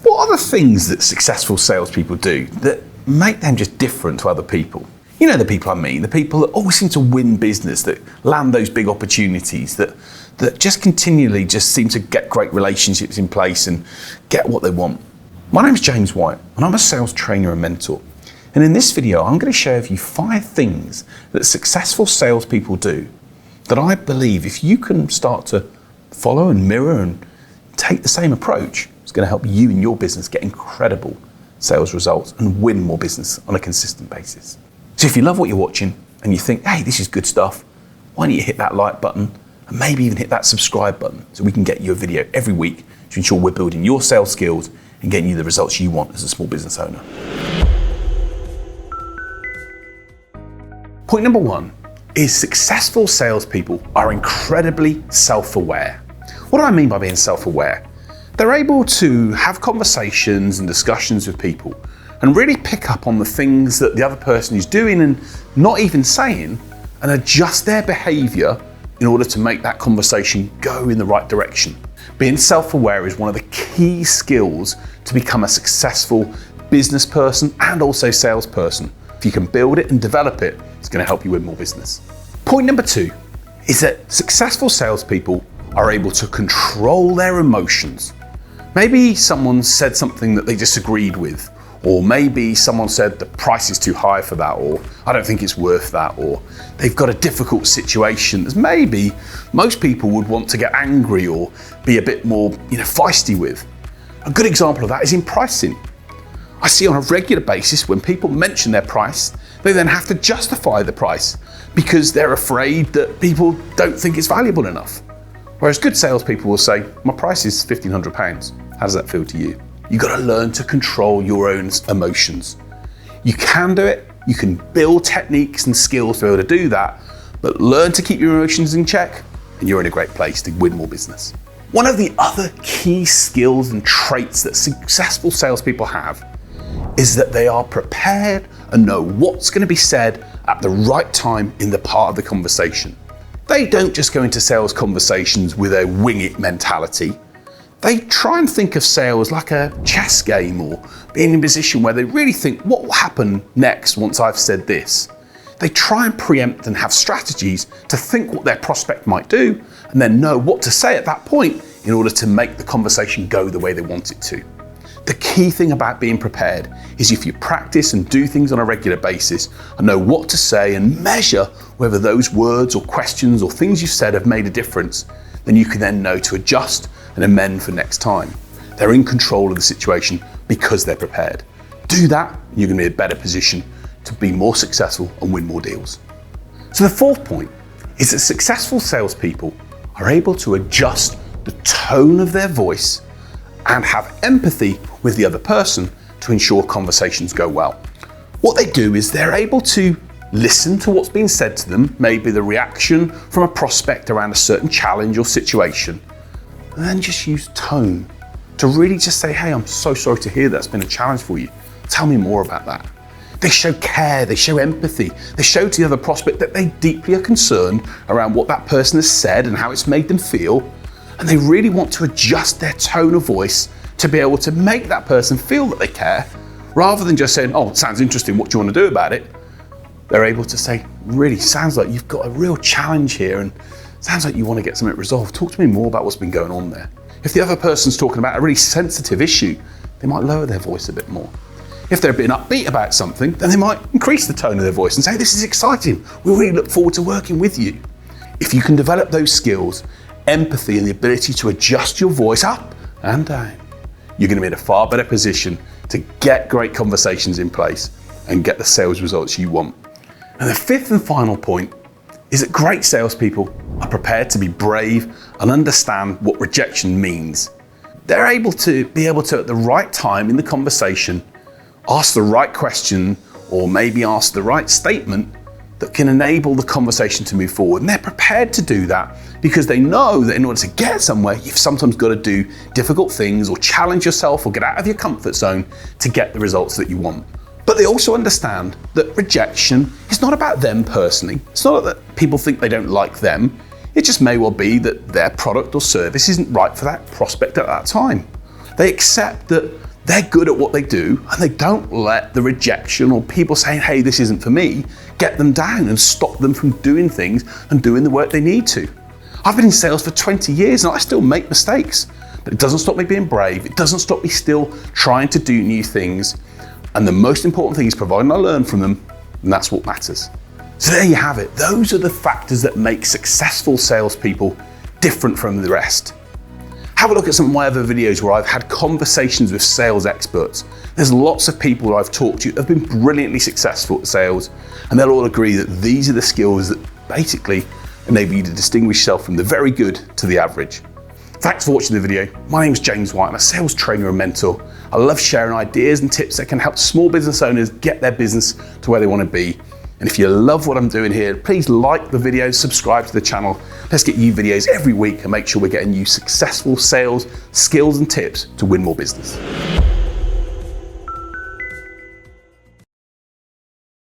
What are the things that successful salespeople do that make them just different to other people? You know the people I mean, the people that always seem to win business, that land those big opportunities, that just continually just seem to get great relationships in place and get what they want. My name's James White and I'm a sales trainer and mentor. And in this video, I'm going to share with you 5 things that successful salespeople do that I believe if you can start to follow and mirror and take the same approach, it's going to help you in your business get incredible sales results and win more business on a consistent basis. So if you love what you're watching and you think, hey, this is good stuff, why don't you hit that like button and maybe even hit that subscribe button so we can get you a video every week to ensure we're building your sales skills and getting you the results you want as a small business owner. Point number 1 is successful salespeople are incredibly self-aware. What do I mean by being self-aware? They're able to have conversations and discussions with people and really pick up on the things that the other person is doing and not even saying, and adjust their behavior in order to make that conversation go in the right direction. Being self-aware is one of the key skills to become a successful business person and also salesperson. If you can build it and develop it, it's going to help you win more business. Point number 2 is that successful salespeople are able to control their emotions. Maybe someone said something that they disagreed with, or maybe someone said the price is too high for that, or I don't think it's worth that, or they've got a difficult situation that maybe most people would want to get angry or be a bit more, feisty with. A good example of that is in pricing. I see on a regular basis when people mention their price, they then have to justify the price because they're afraid that people don't think it's valuable enough. Whereas good salespeople will say, my price is £1,500. How does that feel to you? You've got to learn to control your own emotions. You can do it. You can build techniques and skills to be able to do that, but learn to keep your emotions in check and you're in a great place to win more business. One of the other key skills and traits that successful salespeople have is that they are prepared and know what's going to be said at the right time in the part of the conversation. They don't just go into sales conversations with a wing it mentality. They try and think of sales like a chess game or being in a position where they really think, what will happen next once I've said this? They try and preempt and have strategies to think what their prospect might do and then know what to say at that point in order to make the conversation go the way they want it to. The key thing about being prepared is if you practice and do things on a regular basis and know what to say and measure whether those words or questions or things you've said have made a difference, then you can then know to adjust and amend for next time. They're in control of the situation because they're prepared. Do that, and you're going to be in a better position to be more successful and win more deals. So the 4th point is that successful salespeople are able to adjust the tone of their voice and have empathy with the other person to ensure conversations go well. What they do is they're able to listen to what's being said to them, maybe the reaction from a prospect around a certain challenge or situation, and then just use tone to really just say, hey, I'm so sorry to hear that's been a challenge for you. Tell me more about that. They show care, they show empathy, they show to the other prospect that they deeply are concerned around what that person has said and how it's made them feel, and they really want to adjust their tone of voice to be able to make that person feel that they care, rather than just saying, oh, it sounds interesting, what do you want to do about it? They're able to say, really, sounds like you've got a real challenge here and sounds like you want to get something resolved. Talk to me more about what's been going on there. If the other person's talking about a really sensitive issue, they might lower their voice a bit more. If they're being upbeat about something, then they might increase the tone of their voice and say, this is exciting. We really look forward to working with you. If you can develop those skills, empathy and the ability to adjust your voice up and down, you're going to be in a far better position to get great conversations in place and get the sales results you want. And the 5th and final point is that great salespeople are prepared to be brave and understand what rejection means. They're able to, at the right time in the conversation, ask the right question or maybe ask the right statement that can enable the conversation to move forward. And they're prepared to do that because they know that in order to get somewhere, you've sometimes got to do difficult things or challenge yourself or get out of your comfort zone to get the results that you want. But they also understand that rejection is not about them personally. It's not that people think they don't like them. It just may well be that their product or service isn't right for that prospect at that time. They accept that They're good at what they do, and they don't let the rejection or people saying, hey, this isn't for me, get them down and stop them from doing things and doing the work they need to. I've been in sales for 20 years and I still make mistakes, but it doesn't stop me being brave. It doesn't stop me still trying to do new things. And the most important thing is providing I learn from them, and that's what matters. So there you have it. Those are the factors that make successful salespeople different from the rest. Have a look at some of my other videos where I've had conversations with sales experts. There's lots of people that I've talked to that have been brilliantly successful at sales, and they'll all agree that these are the skills that basically enable you to distinguish yourself from the very good to the average. Thanks for watching the video. My name's James White. I'm a sales trainer and mentor. I love sharing ideas and tips that can help small business owners get their business to where they want to be. And if you love what I'm doing here, please like the video, subscribe to the channel. Let's get you videos every week and make sure we're getting you successful sales skills and tips to win more business.